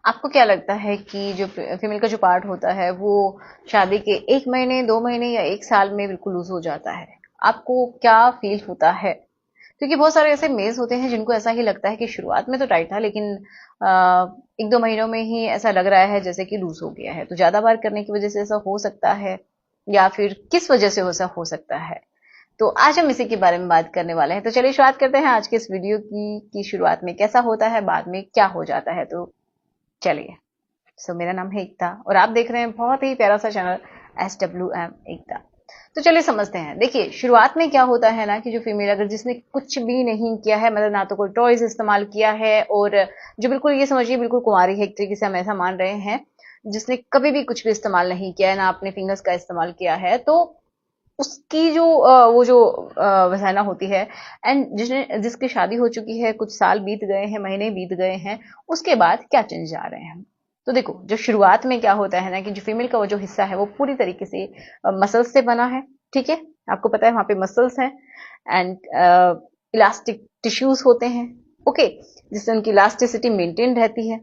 आपको क्या लगता है कि जो फीमेल का जो पार्ट होता है वो शादी के 1 महीने, 2 महीने या 1 साल में बिल्कुल लूज़ हो जाता है? आपको क्या फ़ील होता है? क्योंकि बहुत सारे ऐसे मेल्स होते हैं जिनको ऐसा ही लगता है कि शुरुआत में तो टाइट था लेकिन 1-2 महीनों में ही ऐसा लग रहा है जैसे कि लूज़ हो गया है। तो ज़्यादा बार करने की वज़ह से ऐसा हो सकता है या फिर किस वज़ह से ऐसा हो सकता है? तो आज हम इसी के बारे में बात करने वाले हैं। तो चलिए शुरुआत करते हैं आज के इस वीडियो की कि शुरुआत में कैसा होता है, बाद में क्या हो जाता है। तो चलिए। मेरा नाम है एकता और आप देख रहे हैं बहुत ही प्यारा सा चैनल SWM एकता। तो चलिए समझते हैं। देखिए शुरुआत में क्या होता है ना कि जो फीमेल अगर जिसने कुछ भी नहीं किया है, मतलब ना तो कोई टॉयज इस्तेमाल किया है और जो बिल्कुल ये समझिए बिल्कुल कुंवारी है, एक तरीके से हम ऐसा मान रहे हैं, जिसने कभी भी कुछ भी इस्तेमाल नहीं किया है, ना अपने फिंगर्स का इस्तेमाल किया है, तो उसकी जो वो जो वजाना होती है एंड जिसकी शादी हो चुकी है, कुछ साल बीत गए हैं, महीने बीत गए हैं, उसके बाद क्या चेंज आ रहे हैं। तो देखो जो शुरुआत में क्या होता है ना कि जो फीमेल का वो जो हिस्सा है वो पूरी तरीके से मसल्स से बना है। ठीक है, आपको पता है वहां पे मसल्स हैं एंड इलास्टिक टिश्यूज होते हैं। ओके, जिससे उनकी इलास्टिसिटी मेंटेन रहती है।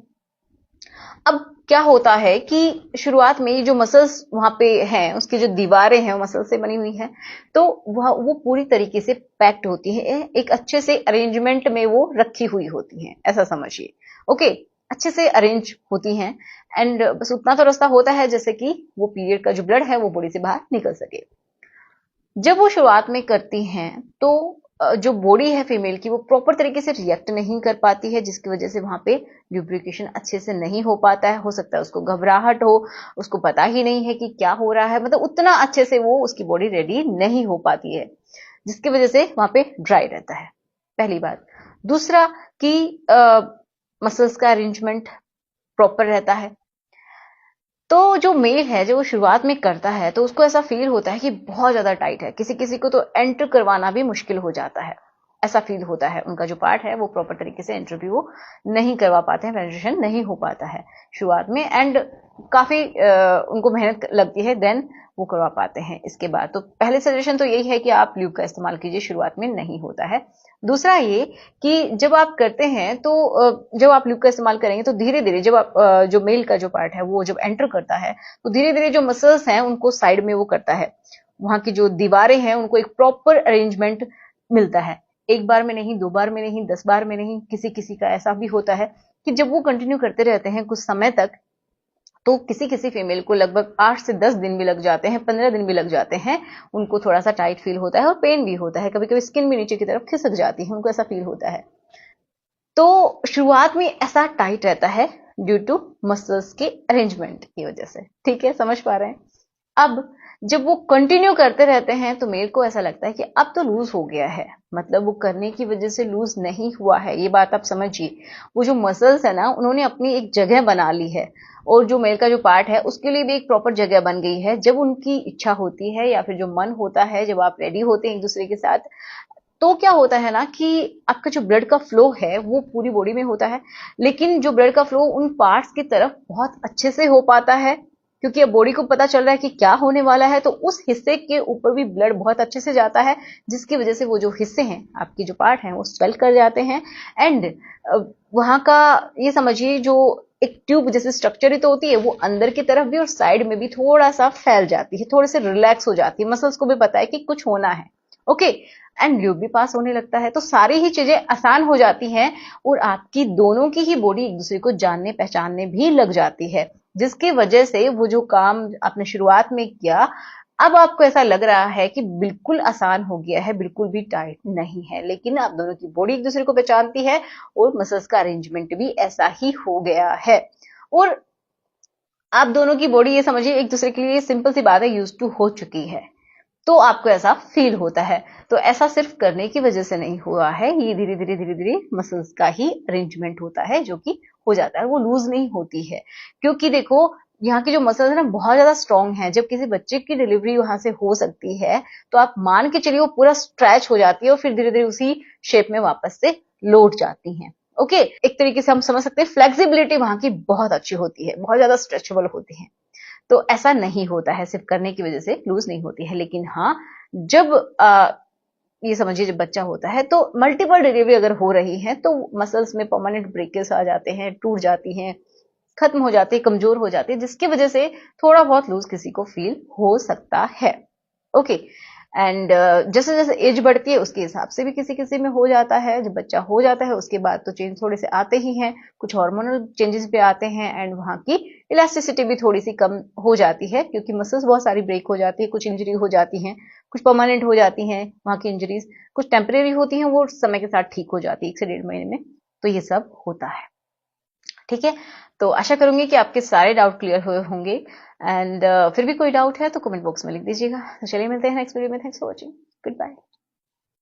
अब क्या होता है कि शुरुआत में ये जो मसल्स वहां पे हैं, उसकी जो दीवारें हैं वो मसल से बनी हुई हैं, तो वह वो पूरी तरीके से पैक्ड होती है, एक अच्छे से अरेंजमेंट में वो रखी हुई होती हैं, ऐसा समझिए। ओके, अच्छे से अरेंज होती हैं एंड बस उतना तो रास्ता होता है जैसे कि वो पीरियड का जो ब्लड है वो बॉडी से बाहर निकल सके। जब वो शुरुआत में करती हैं तो जो बॉडी है फीमेल की वो प्रॉपर तरीके से रिएक्ट नहीं कर पाती है, जिसकी वजह से वहां पे ल्यूब्रिकेशन अच्छे से नहीं हो पाता है। हो सकता है उसको घबराहट हो, उसको पता ही नहीं है कि क्या हो रहा है, मतलब उतना अच्छे से वो उसकी बॉडी रेडी नहीं हो पाती है, जिसकी वजह से वहां पे ड्राई रहता है। पहली बात। दूसरा कि मसल्स का अरेंजमेंट प्रॉपर रहता है। तो जो मेल है जो शुरुआत में करता है तो उसको ऐसा फील होता है कि बहुत ज्यादा टाइट है, किसी किसी को तो एंटर करवाना भी मुश्किल हो जाता है, ऐसा फील होता है। उनका जो पार्ट है वो प्रॉपर तरीके से एंटर भी वो नहीं करवा पाते हैं, पेनिट्रेशन नहीं हो पाता है शुरुआत में एंड काफी उनको मेहनत लगती है, देन वो करवा पाते हैं इसके बाद। तो पहले सजेशन तो यही है कि आप ल्यूब का इस्तेमाल कीजिए, शुरुआत में नहीं होता है। दूसरा ये कि जब आप करते हैं तो जब आप ल्यूब का इस्तेमाल करेंगे तो धीरे धीरे जब आप जो मेल का जो पार्ट है वो जब एंटर करता है तो धीरे धीरे जो मसल्स हैं उनको साइड में वो करता है, वहां की जो दीवारें हैं उनको एक प्रॉपर अरेंजमेंट मिलता है। एक बार में नहीं, 2 बार में नहीं, 10 बार में नहीं, किसी किसी का ऐसा भी होता है कि जब वो कंटिन्यू करते रहते हैं कुछ समय तक तो किसी किसी फीमेल को लगभग 8 से 10 दिन भी लग जाते हैं, 15 दिन भी लग जाते हैं। उनको थोड़ा सा टाइट फील होता है और पेन भी होता है, कभी कभी स्किन भी नीचे की तरफ खिसक जाती है, उनको ऐसा फील होता है। तो शुरुआत में ऐसा टाइट रहता है ड्यू टू मसल्स के अरेंजमेंट की वजह से। ठीक है, समझ पा रहे हैं? अब जब वो कंटिन्यू करते रहते हैं तो मेल को ऐसा लगता है कि अब तो लूज हो गया है, मतलब वो करने की वजह से लूज नहीं हुआ है, ये बात आप समझिए। वो जो मसल्स है ना उन्होंने अपनी एक जगह बना ली है और जो मेल का जो पार्ट है उसके लिए भी एक प्रॉपर जगह बन गई है। जब उनकी इच्छा होती है या फिर जो मन होता है, जब आप रेडी होते हैं एक दूसरे के साथ, तो क्या होता है ना कि आपका जो ब्लड का फ्लो है वो पूरी बॉडी में होता है, लेकिन जो ब्लड का फ्लो उन पार्ट्स की तरफ बहुत अच्छे से हो पाता है, क्योंकि अब बॉडी को पता चल रहा है कि क्या होने वाला है, तो उस हिस्से के ऊपर भी ब्लड बहुत अच्छे से जाता है, जिसकी वजह से वो जो हिस्से हैं आपकी जो पार्ट हैं वो स्वेल कर जाते हैं एंड वहां का ये समझिए जो एक ट्यूब जैसे स्ट्रक्चर ही तो होती है वो अंदर की तरफ भी और साइड में भी थोड़ा सा फैल जाती है, थोड़े से रिलैक्स हो जाती है, मसल्स को भी पता है कि कुछ होना है। ओके, एंड ल्यूब भी पास होने लगता है, तो सारी ही चीजें आसान हो जाती हैं और आपकी दोनों की ही बॉडी एक दूसरे को जानने पहचानने भी लग जाती है, जिसकी वजह से वो जो काम आपने शुरुआत में किया अब आपको ऐसा लग रहा है कि बिल्कुल आसान हो गया है, बिल्कुल भी टाइट नहीं है, लेकिन आप दोनों की बॉडी एक दूसरे को पहचानती है और मसल्स का अरेंजमेंट भी ऐसा ही हो गया है। और आप दोनों की बॉडी ये समझिए एक दूसरे के लिए सिंपल सी बात है यूज टू हो चुकी है, तो आपको ऐसा फील होता है। तो ऐसा सिर्फ करने की वजह से नहीं हुआ है, ये धीरे धीरे धीरे धीरे मसल्स का ही अरेंजमेंट होता है जो कि हो जाता है, वो लूज नहीं होती है। क्योंकि देखो यहाँ की जो मसल्स है ना बहुत ज्यादा स्ट्रांग है, जब किसी बच्चे की डिलीवरी वहां से हो सकती है तो आप मान के चलिए वो पूरा स्ट्रेच हो जाती है और फिर धीरे धीरे उसी शेप में वापस से लौट जाती हैं। ओके, एक तरीके से हम समझ सकते हैं फ्लेक्सिबिलिटी वहां की बहुत अच्छी होती है, बहुत ज्यादा स्ट्रेचेबल होती है। तो ऐसा नहीं होता है, सिर्फ करने की वजह से लूज नहीं होती है। लेकिन हाँ, जब ये समझिए जब बच्चा होता है तो मल्टीपल डिलीवरी अगर हो रही है तो मसल्स में परमानेंट ब्रेकेज आ जाते हैं, टूट जाती हैं, खत्म हो जाती है, कमजोर हो जाती है, जिसकी वजह से थोड़ा बहुत लूज किसी को फील हो सकता है। ओके। एंड जैसे जैसे एज बढ़ती है उसके हिसाब से भी किसी किसी में हो जाता है। जब बच्चा हो जाता है उसके बाद तो चेंज थोड़े से आते ही हैं, कुछ हार्मोनल चेंजेस भी आते हैं, एंड वहाँ की इलास्टिसिटी भी थोड़ी सी कम हो जाती है, क्योंकि मसल्स बहुत सारी ब्रेक हो जाती है, कुछ इंजरी हो जाती हैं, कुछ परमानेंट हो जाती हैं वहाँ की इंजरीज, कुछ टेम्परेरी होती हैं, वो समय के साथ ठीक हो जाती है 1 से 1.5 महीने में। तो ये सब होता है। ठीक है। तो आशा करूंगी कि आपके सारे डाउट क्लियर हुए होंगे। एंड फिर भी कोई डाउट है तो कमेंट बॉक्स में लिख दीजिएगा। तो चलिए मिलते हैं नेक्स्ट वीडियो में। Thanks for watching. Good bye.